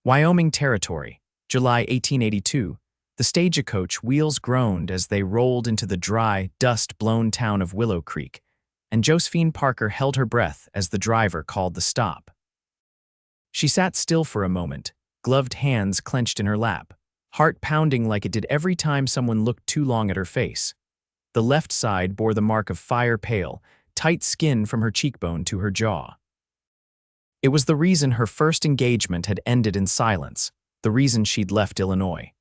Wyoming Territory, July 1882. The stagecoach wheels groaned as they rolled into the dry, dust-blown town of Willow Creek, and Josephine Parker held her breath as the driver called the stop. She sat still for a moment, gloved hands clenched in her lap, heart pounding like it did every time someone looked too long at her face. The left side bore the mark of fire pale, tight skin from her cheekbone to her jaw. It was the reason her first engagement had ended in silence, the reason she'd left Illinois.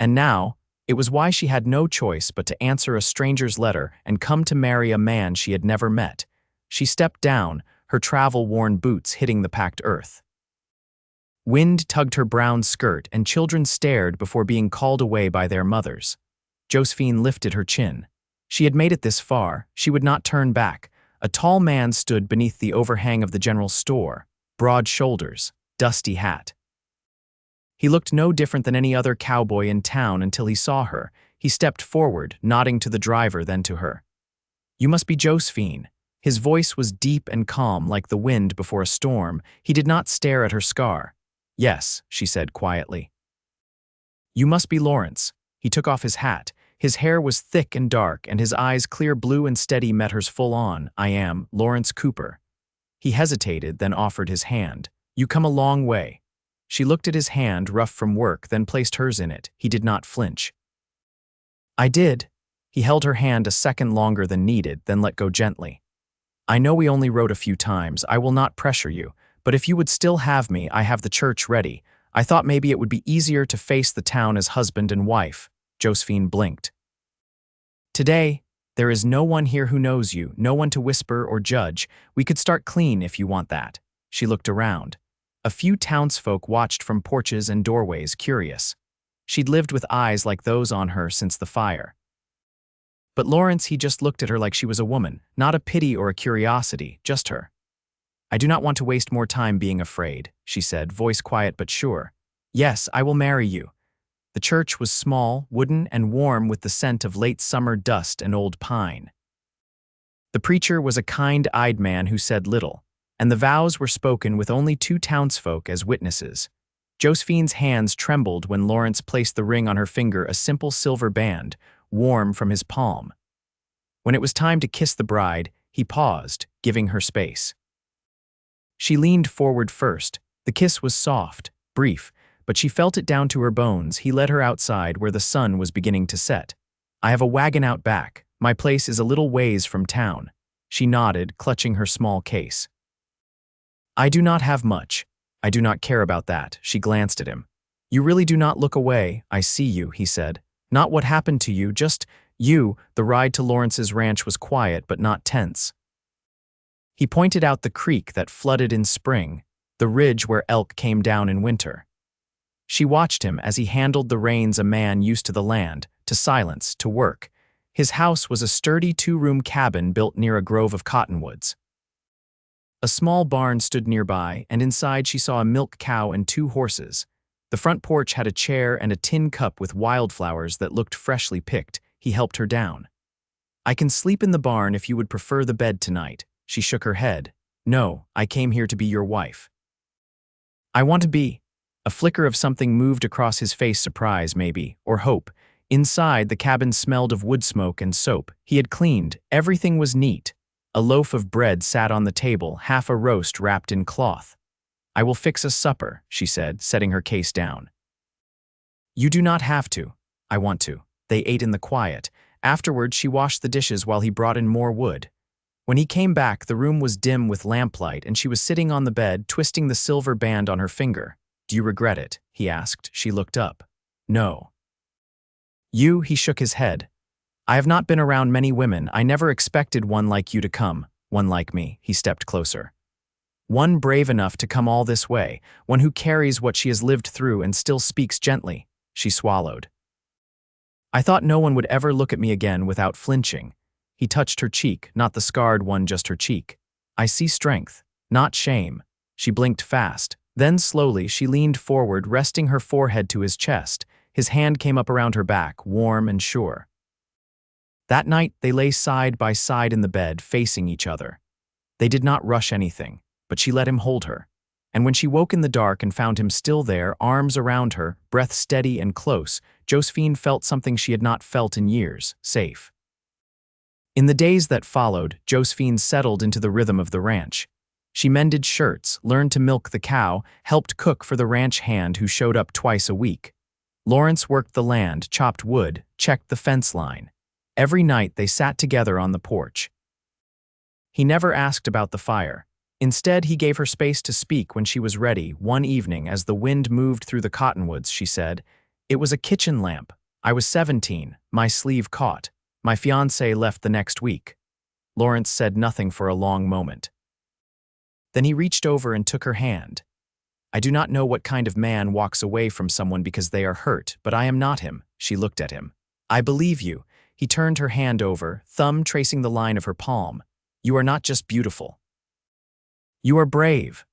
And now, it was why she had no choice but to answer a stranger's letter and come to marry a man she had never met. She stepped down, her travel-worn boots hitting the packed earth. Wind tugged her brown skirt and children stared before being called away by their mothers. Josephine lifted her chin. She had made it this far, she would not turn back. A tall man stood beneath the overhang of the general store, broad shoulders, dusty hat. He looked no different than any other cowboy in town until he saw her. He stepped forward, nodding to the driver, then to her. "You must be Josephine." His voice was deep and calm like the wind before a storm. He did not stare at her scar. "Yes," she said quietly. "You must be Lawrence." He took off his hat. His hair was thick and dark, and his eyes, clear blue and steady, met hers full on. "I am Lawrence Cooper." He hesitated, then offered his hand. "You come a long way." She looked at his hand, rough from work, then placed hers in it. He did not flinch. "I did." He held her hand a second longer than needed, then let go gently. "I know we only wrote a few times. I will not pressure you, but if you would still have me, I have the church ready. I thought maybe it would be easier to face the town as husband and wife." Josephine blinked. "Today, there is no one here who knows you, no one to whisper or judge. We could start clean if you want that." She looked around. A few townsfolk watched from porches and doorways, curious. She'd lived with eyes like those on her since the fire. But Lawrence, he just looked at her like she was a woman, not a pity or a curiosity, just her. "I do not want to waste more time being afraid," she said, voice quiet but sure. "Yes, I will marry you." The church was small, wooden, and warm with the scent of late summer dust and old pine. The preacher was a kind-eyed man who said little, and the vows were spoken with only two townsfolk as witnesses. Josephine's hands trembled when Lawrence placed the ring on her finger, a simple silver band, warm from his palm. When it was time to kiss the bride, he paused, giving her space. She leaned forward first. The kiss was soft, brief, but she felt it down to her bones. He led her outside where the sun was beginning to set. "I have a wagon out back. My place is a little ways from town." She nodded, clutching her small case. "I do not have much. I do not care about that." She glanced at him. "You really do not look away. I see you," he said. "Not what happened to you, just you." The ride to Lawrence's ranch was quiet but not tense. He pointed out the creek that flooded in spring, the ridge where elk came down in winter. She watched him as he handled the reins, a man used to the land, to silence, to work. His house was a sturdy two-room cabin built near a grove of cottonwoods. A small barn stood nearby, and inside she saw a milk cow and two horses. The front porch had a chair and a tin cup with wildflowers that looked freshly picked. He helped her down. "I can sleep in the barn if you would prefer the bed tonight." She shook her head. "No, I came here to be your wife." "I want to be." A flicker of something moved across his face, surprise maybe, or hope. Inside, the cabin smelled of wood smoke and soap. He had cleaned. Everything was neat. A loaf of bread sat on the table, half a roast wrapped in cloth. "I will fix a supper," she said, setting her case down. "You do not have to." "I want to." They ate in the quiet. Afterward, she washed the dishes while he brought in more wood. When he came back, the room was dim with lamplight, and she was sitting on the bed, twisting the silver band on her finger. "Do you regret it?" he asked. She looked up. "No." "You?" He shook his head. "I have not been around many women. I never expected one like you to come. One like me." He stepped closer. "One brave enough to come all this way. One who carries what she has lived through and still speaks gently." She swallowed. "I thought no one would ever look at me again without flinching." He touched her cheek, not the scarred one, just her cheek. "I see strength, not shame." She blinked fast. Then slowly she leaned forward, resting her forehead to his chest. His hand came up around her back, warm and sure. That night they lay side by side in the bed, facing each other. They did not rush anything, but she let him hold her. And when she woke in the dark and found him still there, arms around her, breath steady and close, Josephine felt something she had not felt in years, safe. In the days that followed, Josephine settled into the rhythm of the ranch. She mended shirts, learned to milk the cow, helped cook for the ranch hand who showed up twice a week. Lawrence worked the land, chopped wood, checked the fence line. Every night they sat together on the porch. He never asked about the fire. Instead, he gave her space to speak when she was ready. One evening, as the wind moved through the cottonwoods, she said, "It was a kitchen lamp. I was 17. My sleeve caught. My fiancé left the next week." Lawrence said nothing for a long moment. Then he reached over and took her hand. "I do not know what kind of man walks away from someone because they are hurt, but I am not him." She looked at him. "I believe you." He turned her hand over, thumb tracing the line of her palm. "You are not just beautiful. You are brave."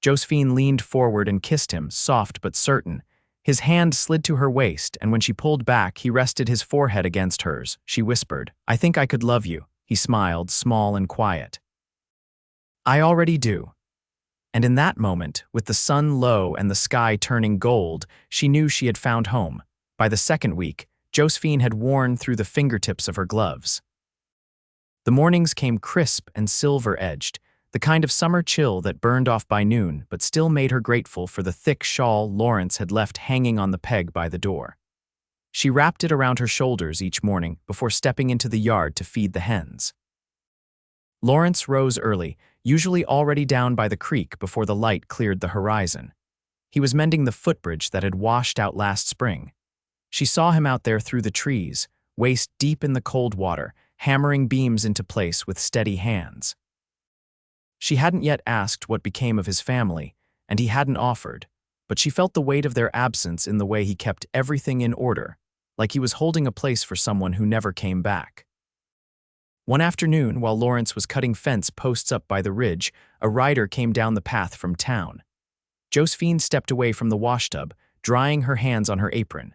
Josephine leaned forward and kissed him, soft but certain. His hand slid to her waist, and when she pulled back, he rested his forehead against hers. She whispered, "I think I could love you." He smiled, small and quiet. "I already do." And in that moment, with the sun low and the sky turning gold, she knew she had found home. By the second week, Josephine had worn through the fingertips of her gloves. The mornings came crisp and silver-edged, the kind of summer chill that burned off by noon but still made her grateful for the thick shawl Lawrence had left hanging on the peg by the door. She wrapped it around her shoulders each morning before stepping into the yard to feed the hens. Lawrence rose early, usually already down by the creek before the light cleared the horizon. He was mending the footbridge that had washed out last spring. She saw him out there through the trees, waist deep in the cold water, hammering beams into place with steady hands. She hadn't yet asked what became of his family, and he hadn't offered, but she felt the weight of their absence in the way he kept everything in order, like he was holding a place for someone who never came back. One afternoon, while Lawrence was cutting fence posts up by the ridge, a rider came down the path from town. Josephine stepped away from the washtub, drying her hands on her apron.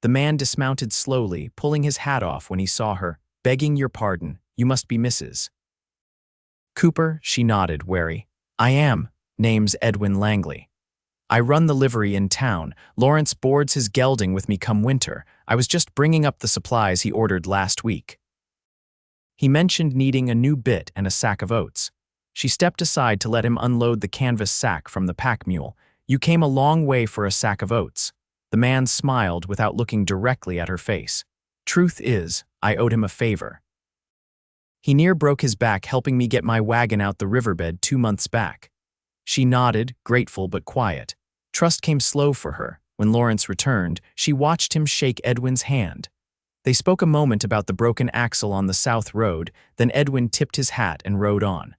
The man dismounted slowly, pulling his hat off when he saw her. "Begging your pardon, you must be Mrs. Cooper?" She nodded, wary. "I am. Name's Edwin Langley. I run the livery in town. Lawrence boards his gelding with me come winter. I was just bringing up the supplies he ordered last week." He mentioned needing a new bit and a sack of oats. She stepped aside to let him unload the canvas sack from the pack mule. "You came a long way for a sack of oats." The man smiled without looking directly at her face. "Truth is, I owed him a favor. He near broke his back helping me get my wagon out the riverbed 2 months back." She nodded, grateful but quiet. Trust came slow for her. When Lawrence returned, she watched him shake Edwin's hand. They spoke a moment about the broken axle on the south road, then Edwin tipped his hat and rode on.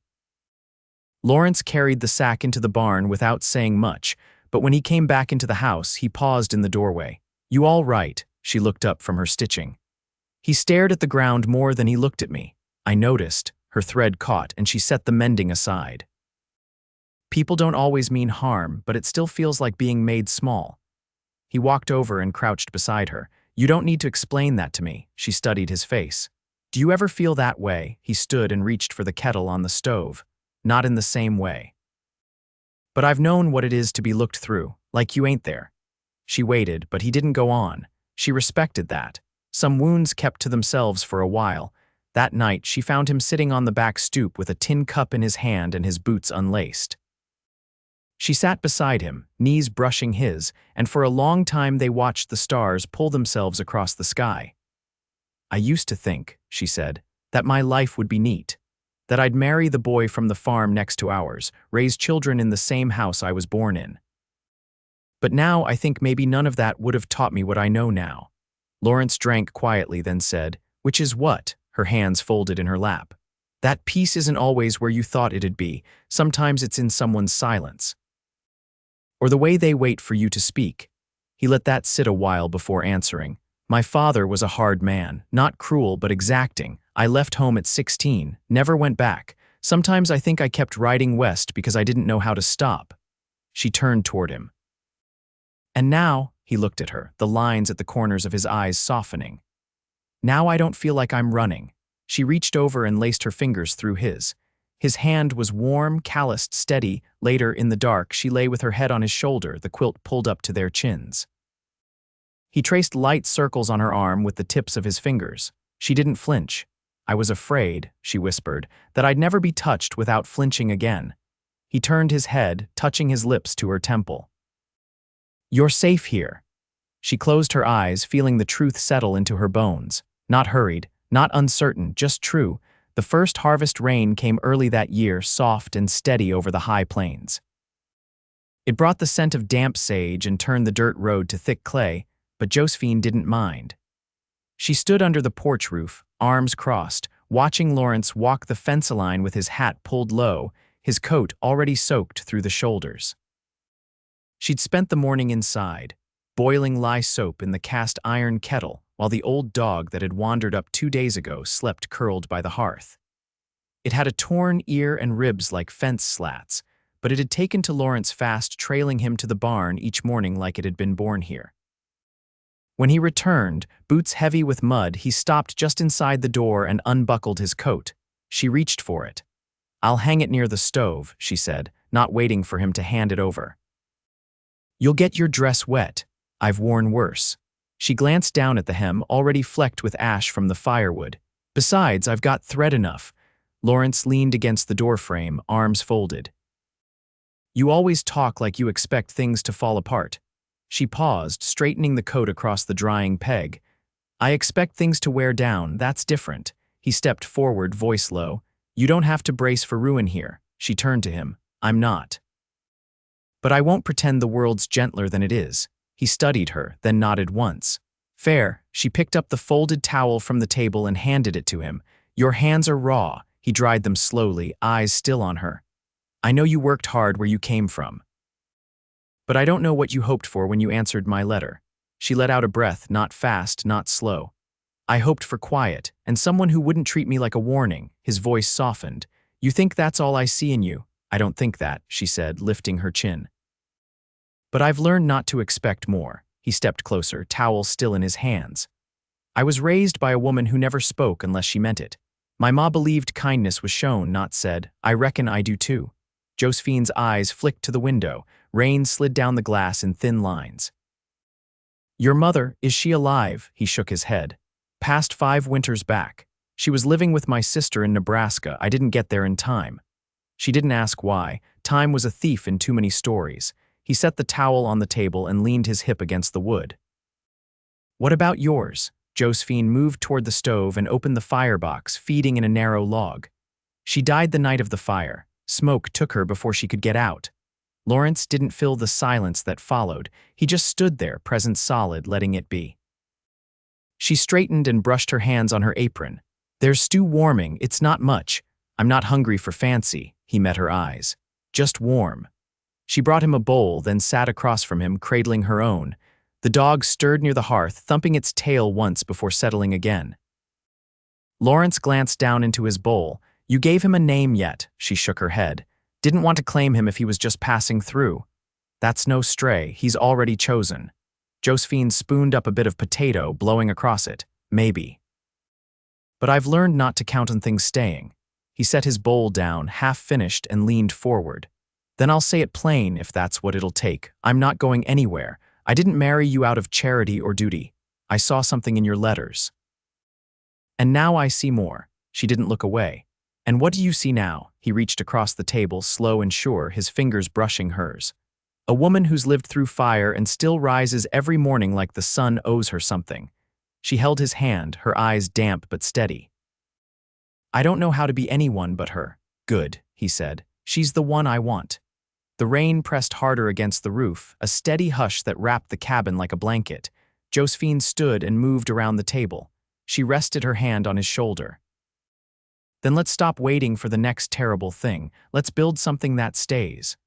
Lawrence carried the sack into the barn without saying much, but when he came back into the house, he paused in the doorway. "You all right?" She looked up from her stitching. He stared at the ground more than he looked at me. I noticed. Her thread caught, and she set the mending aside. "People don't always mean harm, but it still feels like being made small." He walked over and crouched beside her. "You don't need to explain that to me." She studied his face. "Do you ever feel that way?" He stood and reached for the kettle on the stove. "Not in the same way. But I've known what it is to be looked through, like you ain't there." She waited, but he didn't go on. She respected that. Some wounds kept to themselves for a while. That night, she found him sitting on the back stoop with a tin cup in his hand and his boots unlaced. She sat beside him, knees brushing his, and for a long time they watched the stars pull themselves across the sky. "I used to think," she said, "that my life would be neat. That I'd marry the boy from the farm next to ours, raise children in the same house I was born in. But now I think maybe none of that would have taught me what I know now." Lawrence drank quietly, then said, "Which is what?" Her hands folded in her lap. "That peace isn't always where you thought it'd be. Sometimes it's in someone's silence. Or the way they wait for you to speak." He let that sit a while before answering. "My father was a hard man, not cruel but exacting. I left home at 16, never went back. Sometimes I think I kept riding west because I didn't know how to stop." She turned toward him. "And now," he looked at her, the lines at the corners of his eyes softening. "Now I don't feel like I'm running." She reached over and laced her fingers through his. His hand was warm, calloused, steady. Later, in the dark, she lay with her head on his shoulder, the quilt pulled up to their chins. He traced light circles on her arm with the tips of his fingers. She didn't flinch. "I was afraid," she whispered, "that I'd never be touched without flinching again." He turned his head, touching his lips to her temple. "You're safe here." She closed her eyes, feeling the truth settle into her bones. Not hurried, not uncertain, just true. The first harvest rain came early that year, soft and steady over the high plains. It brought the scent of damp sage and turned the dirt road to thick clay, but Josephine didn't mind. She stood under the porch roof, arms crossed, watching Lawrence walk the fence line with his hat pulled low, his coat already soaked through the shoulders. She'd spent the morning inside, boiling lye soap in the cast iron kettle, while the old dog that had wandered up 2 days ago slept curled by the hearth. It had a torn ear and ribs like fence slats, but it had taken to Lawrence fast, trailing him to the barn each morning like it had been born here. When he returned, boots heavy with mud, he stopped just inside the door and unbuckled his coat. She reached for it. "I'll hang it near the stove," she said, not waiting for him to hand it over. "You'll get your dress wet. I've worn worse." She glanced down at the hem, already flecked with ash from the firewood. "Besides, I've got thread enough." Lawrence leaned against the doorframe, arms folded. "You always talk like you expect things to fall apart." She paused, straightening the coat across the drying peg. "I expect things to wear down, that's different." He stepped forward, voice low. "You don't have to brace for ruin here." She turned to him. "I'm not. But I won't pretend the world's gentler than it is." He studied her, then nodded once. "Fair." She picked up the folded towel from the table and handed it to him. "Your hands are raw." He dried them slowly, eyes still on her. "I know you worked hard where you came from. But I don't know what you hoped for when you answered my letter." She let out a breath, not fast, not slow. "I hoped for quiet, and someone who wouldn't treat me like a warning." His voice softened. "You think that's all I see in you?" "I don't think that," she said, lifting her chin. "But I've learned not to expect more." He stepped closer, towel still in his hands. "I was raised by a woman who never spoke unless she meant it. My ma believed kindness was shown, not said. I reckon I do too." Josephine's eyes flicked to the window. Rain slid down the glass in thin lines. "Your mother, is she alive?" He shook his head. "Past 5 winters back. She was living with my sister in Nebraska. I didn't get there in time." She didn't ask why. Time was a thief in too many stories. He set the towel on the table and leaned his hip against the wood. "What about yours?" Josephine moved toward the stove and opened the firebox, feeding in a narrow log. "She died the night of the fire. Smoke took her before she could get out." Lawrence didn't fill the silence that followed. He just stood there, present solid, letting it be. She straightened and brushed her hands on her apron. "There's stew warming. It's not much. I'm not hungry for fancy." He met her eyes. "Just warm." She brought him a bowl, then sat across from him, cradling her own. The dog stirred near the hearth, thumping its tail once before settling again. Lawrence glanced down into his bowl. "You gave him a name yet?" She shook her head. "Didn't want to claim him if he was just passing through." "That's no stray. He's already chosen." Josephine spooned up a bit of potato, blowing across it. "Maybe. But I've learned not to count on things staying." He set his bowl down, half-finished, and leaned forward. "Then I'll say it plain if that's what it'll take. I'm not going anywhere. I didn't marry you out of charity or duty. I saw something in your letters. And now I see more." She didn't look away. "And what do you see now?" He reached across the table, slow and sure, his fingers brushing hers. "A woman who's lived through fire and still rises every morning like the sun owes her something." She held his hand, her eyes damp but steady. "I don't know how to be anyone but her." "Good," he said. "She's the one I want." The rain pressed harder against the roof, a steady hush that wrapped the cabin like a blanket. Josephine stood and moved around the table. She rested her hand on his shoulder. "Then let's stop waiting for the next terrible thing. Let's build something that stays."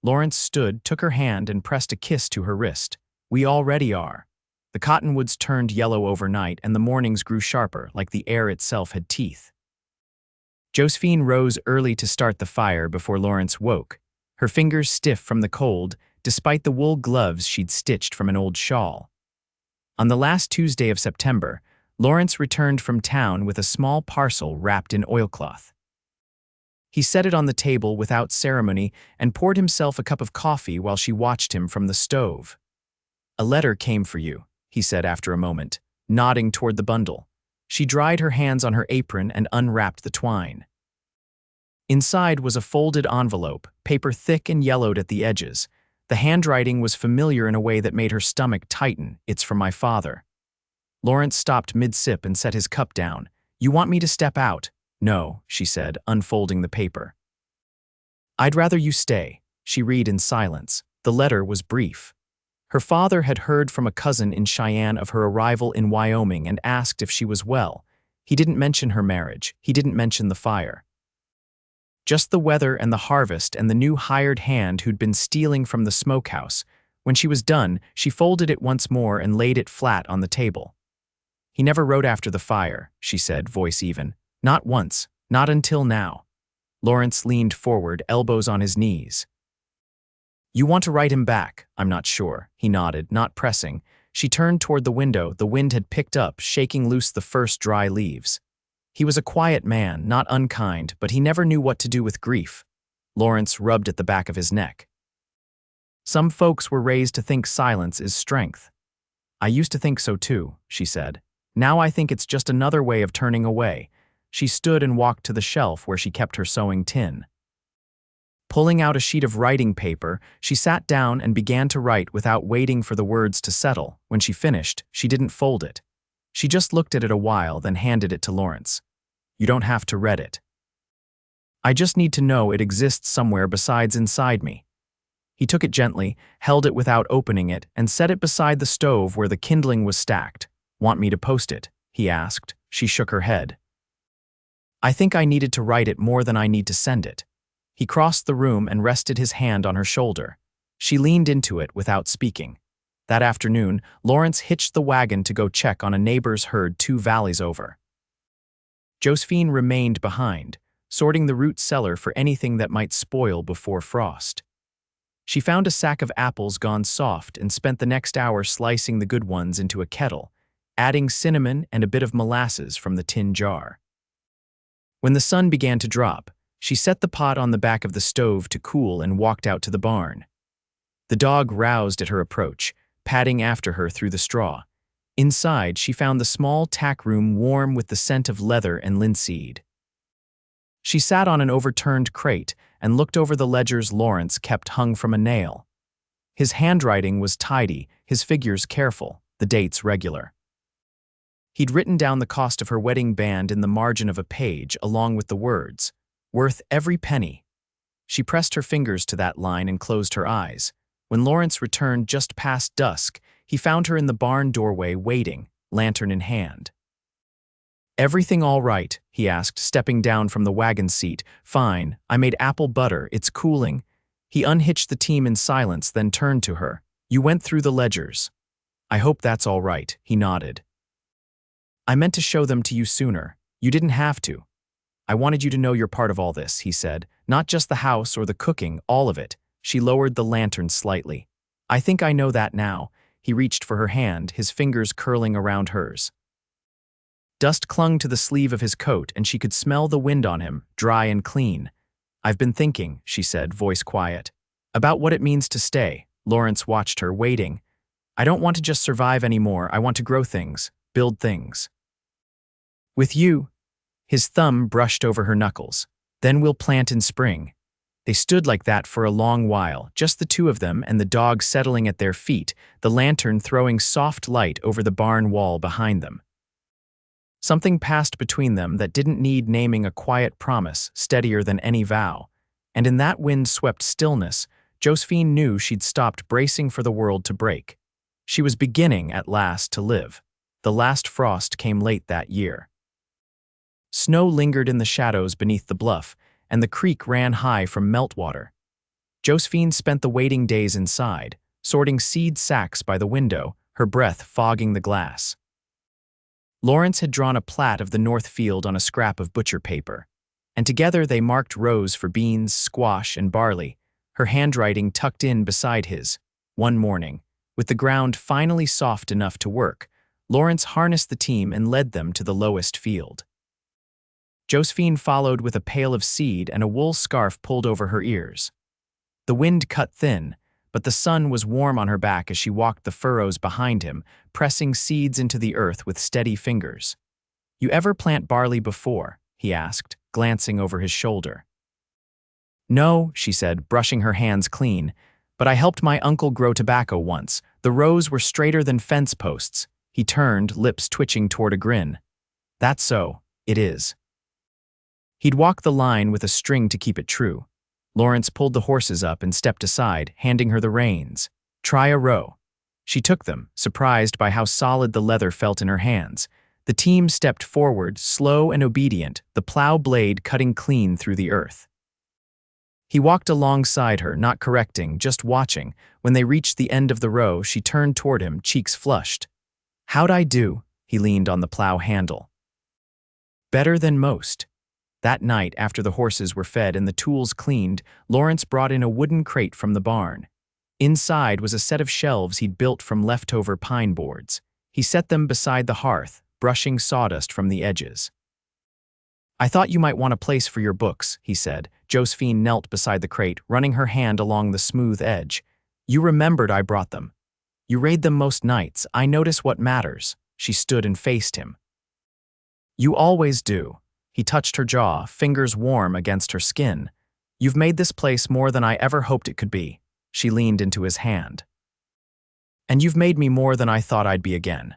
Lawrence stood, took her hand, and pressed a kiss to her wrist. "We already are." The cottonwoods turned yellow overnight, and the mornings grew sharper, like the air itself had teeth. Josephine rose early to start the fire before Lawrence woke, her fingers stiff from the cold, despite the wool gloves she'd stitched from an old shawl. On the last Tuesday of September, Lawrence returned from town with a small parcel wrapped in oilcloth. He set it on the table without ceremony and poured himself a cup of coffee while she watched him from the stove. "A letter came for you," he said after a moment, nodding toward the bundle. She dried her hands on her apron and unwrapped the twine. Inside was a folded envelope, paper thick and yellowed at the edges. The handwriting was familiar in a way that made her stomach tighten. "It's from my father." Lawrence stopped mid-sip and set his cup down. "You want me to step out?" "No," she said, unfolding the paper. "I'd rather you stay." She read in silence. The letter was brief. Her father had heard from a cousin in Cheyenne of her arrival in Wyoming and asked if she was well. He didn't mention her marriage. He didn't mention the fire. Just the weather and the harvest and the new hired hand who'd been stealing from the smokehouse. When she was done, she folded it once more and laid it flat on the table. "He never wrote after the fire," she said, voice even. "Not once. Not until now." Lawrence leaned forward, elbows on his knees. "You want to write him back?" "I'm not sure." He nodded, not pressing. She turned toward the window. The wind had picked up, shaking loose the first dry leaves. He was a quiet man, not unkind, but he never knew what to do with grief. Lawrence rubbed at the back of his neck. "Some folks were raised to think silence is strength." "I used to think so too," she said. "Now I think it's just another way of turning away." She stood and walked to the shelf where she kept her sewing tin. Pulling out a sheet of writing paper, she sat down and began to write without waiting for the words to settle. When she finished, she didn't fold it. She just looked at it a while, then handed it to Lawrence. "You don't have to read it. I just need to know it exists somewhere besides inside me." He took it gently, held it without opening it, and set it beside the stove where the kindling was stacked. "Want me to post it?" he asked. She shook her head. "I think I needed to write it more than I need to send it." He crossed the room and rested his hand on her shoulder. She leaned into it without speaking. That afternoon, Lawrence hitched the wagon to go check on a neighbor's herd 2 valleys over. Josephine remained behind, sorting the root cellar for anything that might spoil before frost. She found a sack of apples gone soft and spent the next hour slicing the good ones into a kettle, adding cinnamon and a bit of molasses from the tin jar. When the sun began to drop, she set the pot on the back of the stove to cool and walked out to the barn. The dog roused at her approach, padding after her through the straw. Inside, she found the small tack room warm with the scent of leather and linseed. She sat on an overturned crate and looked over the ledgers Lawrence kept hung from a nail. His handwriting was tidy, his figures careful, the dates regular. He'd written down the cost of her wedding band in the margin of a page, along with the words, "Worth every penny." She pressed her fingers to that line and closed her eyes. When Lawrence returned just past dusk, he found her in the barn doorway waiting, lantern in hand. "Everything all right?" he asked, stepping down from the wagon seat. "Fine. I made apple butter. It's cooling." He unhitched the team in silence, then turned to her. "You went through the ledgers." "I hope that's all right," he nodded. "I meant to show them to you sooner. You didn't have to. I wanted you to know you're part of all this," he said. "Not just the house or the cooking, all of it." She lowered the lantern slightly. "I think I know that now." He reached for her hand, his fingers curling around hers. Dust clung to the sleeve of his coat, and she could smell the wind on him, dry and clean. "I've been thinking," she said, voice quiet, "about what it means to stay." Lawrence watched her, waiting. "I don't want to just survive anymore. I want to grow things, build things. With you." His thumb brushed over her knuckles. "Then we'll plant in spring." They stood like that for a long while, just the two of them and the dog settling at their feet, the lantern throwing soft light over the barn wall behind them. Something passed between them that didn't need naming, a quiet promise, steadier than any vow. And in that wind-swept stillness, Josephine knew she'd stopped bracing for the world to break. She was beginning, at last, to live. The last frost came late that year. Snow lingered in the shadows beneath the bluff, and the creek ran high from meltwater. Josephine spent the waiting days inside, sorting seed sacks by the window, her breath fogging the glass. Lawrence had drawn a plat of the north field on a scrap of butcher paper, and together they marked rows for beans, squash, and barley, her handwriting tucked in beside his. One morning, with the ground finally soft enough to work, Lawrence harnessed the team and led them to the lowest field. Josephine followed with a pail of seed and a wool scarf pulled over her ears. The wind cut thin, but the sun was warm on her back as she walked the furrows behind him, pressing seeds into the earth with steady fingers. "You ever plant barley before?" he asked, glancing over his shoulder. "No," she said, brushing her hands clean, "but I helped my uncle grow tobacco once. The rows were straighter than fence posts." He turned, lips twitching toward a grin. "That's so, it is." He'd walk the line with a string to keep it true. Lawrence pulled the horses up and stepped aside, handing her the reins. "Try a row." She took them, surprised by how solid the leather felt in her hands. The team stepped forward, slow and obedient, the plow blade cutting clean through the earth. He walked alongside her, not correcting, just watching. When they reached the end of the row, she turned toward him, cheeks flushed. "How'd I do?" He leaned on the plow handle. "Better than most." That night, after the horses were fed and the tools cleaned, Lawrence brought in a wooden crate from the barn. Inside was a set of shelves he'd built from leftover pine boards. He set them beside the hearth, brushing sawdust from the edges. "I thought you might want a place for your books," he said. Josephine knelt beside the crate, running her hand along the smooth edge. "You remembered I brought them. You read them most nights. I notice what matters." She stood and faced him. "You always do." He touched her jaw, fingers warm against her skin. "You've made this place more than I ever hoped it could be." She leaned into his hand. "And you've made me more than I thought I'd be again."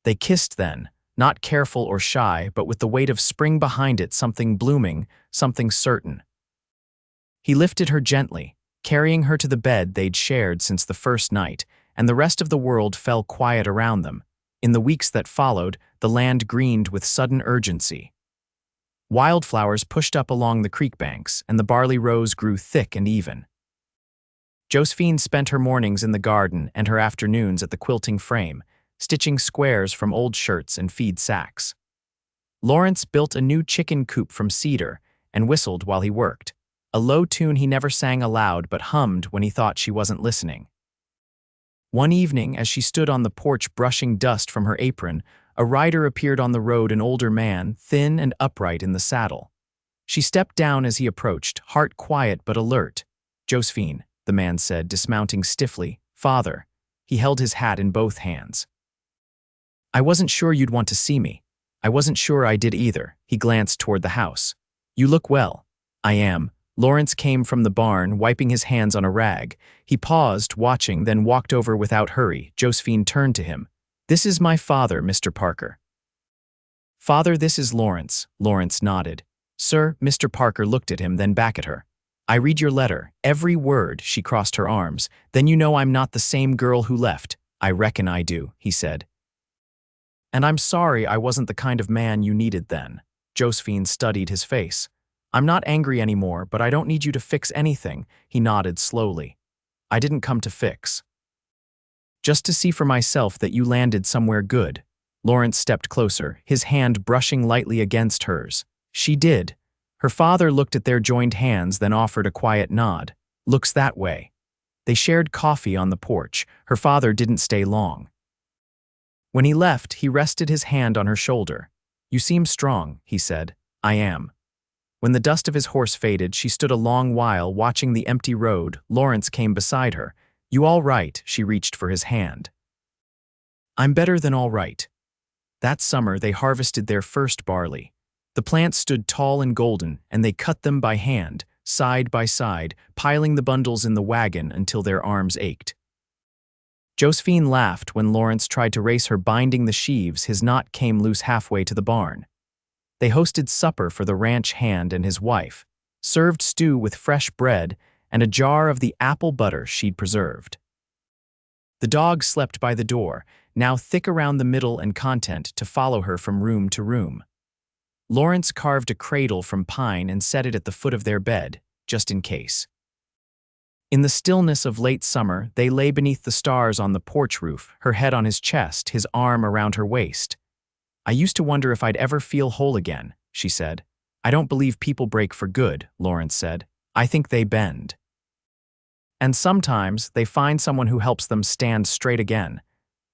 They kissed then, not careful or shy, but with the weight of spring behind it, something blooming, something certain. He lifted her gently, carrying her to the bed they'd shared since the first night, and the rest of the world fell quiet around them. In the weeks that followed, the land greened with sudden urgency. Wildflowers pushed up along the creek banks, and the barley rows grew thick and even. Josephine spent her mornings in the garden and her afternoons at the quilting frame, stitching squares from old shirts and feed sacks. Lawrence built a new chicken coop from cedar and whistled while he worked, a low tune he never sang aloud but hummed when he thought she wasn't listening. One evening, as she stood on the porch brushing dust from her apron, a rider appeared on the road, an older man, thin and upright in the saddle. She stepped down as he approached, heart quiet but alert. "Josephine," the man said, dismounting stiffly. "Father." He held his hat in both hands. "I wasn't sure you'd want to see me." "I wasn't sure I did either." He glanced toward the house. "You look well." "I am." Lawrence came from the barn, wiping his hands on a rag. He paused, watching, then walked over without hurry. Josephine turned to him. "This is my father, Mr. Parker." "Father, this is Lawrence." Lawrence nodded. "Sir." Mr. Parker looked at him, then back at her. "I read your letter. Every word." She crossed her arms. "Then you know I'm not the same girl who left." "I reckon I do," he said. "And I'm sorry I wasn't the kind of man you needed then." Josephine studied his face. "I'm not angry anymore, but I don't need you to fix anything." He nodded slowly. "I didn't come to fix. Just to see for myself that you landed somewhere good." Lawrence stepped closer, his hand brushing lightly against hers. "She did." Her father looked at their joined hands, then offered a quiet nod. "Looks that way." They shared coffee on the porch. Her father didn't stay long. When he left, he rested his hand on her shoulder. "You seem strong," he said. "I am." When the dust of his horse faded, she stood a long while watching the empty road. Lawrence came beside her. "You all right?" She reached for his hand. "I'm better than all right." That summer, they harvested their first barley. The plants stood tall and golden, and they cut them by hand, side by side, piling the bundles in the wagon until their arms ached. Josephine laughed when Lawrence tried to race her, binding the sheaves. His knot came loose halfway to the barn. They hosted supper for the ranch hand and his wife, served stew with fresh bread and a jar of the apple butter she'd preserved. The dog slept by the door, now thick around the middle and content to follow her from room to room. Lawrence carved a cradle from pine and set it at the foot of their bed, just in case. In the stillness of late summer, they lay beneath the stars on the porch roof, her head on his chest, his arm around her waist. "I used to wonder if I'd ever feel whole again," she said. "I don't believe people break for good," Lawrence said. "I think they bend. And sometimes they find someone who helps them stand straight again."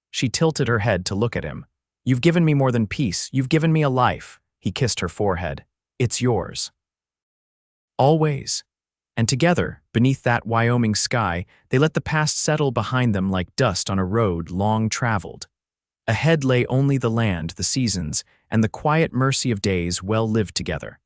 She tilted her head to look at him. "You've given me more than peace. You've given me a life." He kissed her forehead. It's yours. Always. And together, beneath that Wyoming sky, they let the past settle behind them like dust on a road long traveled. Ahead lay only the land, the seasons, and the quiet mercy of days well lived together.